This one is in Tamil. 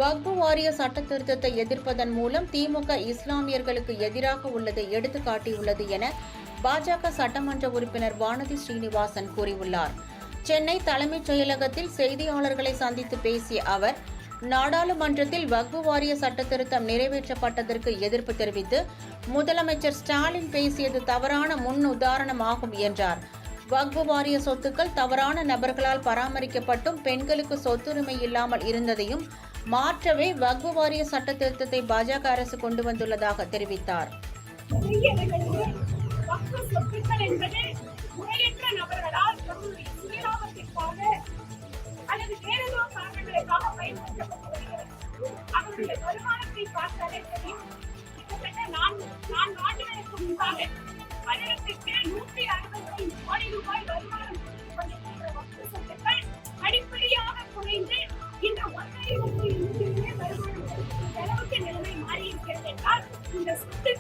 வக்பு வாரிய சட்ட திருத்தத்தை எதிர்ப்பதன் மூலம் திமுக இஸ்லாமியர்களுக்கு எதிராக உள்ளதை எடுத்துக்காட்டியுள்ளது என பாஜக சட்டமன்ற உறுப்பினர் வானதி ஸ்ரீனிவாசன் கூறியுள்ளார். சென்னை தலைமைச் செயலகத்தில் செய்தியாளர்களை சந்தித்து பேசிய அவர், நாடாளுமன்றத்தில் வக்பு வாரிய சட்ட திருத்தம் நிறைவேற்றப்பட்டதற்கு எதிர்ப்பு தெரிவித்து முதலமைச்சர் ஸ்டாலின் பேசியது தவறான முன் உதாரணமாகும் என்றார். வக்பு வாரிய சொத்துக்கள் தவறான நபர்களால் பராமரிக்கப்பட்டும் பெண்களுக்கு சொத்துரிமை இல்லாமல் இருந்ததையும் மாற்றவே வக்பு வாரிய சட்ட திருத்தத்தை பாஜக அரசு கொண்டு வந்துள்ளதாக தெரிவித்தார். படிப்படியாக குறைந்து இந்த 1.5 நிலைமை மாறி இருக்கிறது என்றால் இந்த சொத்து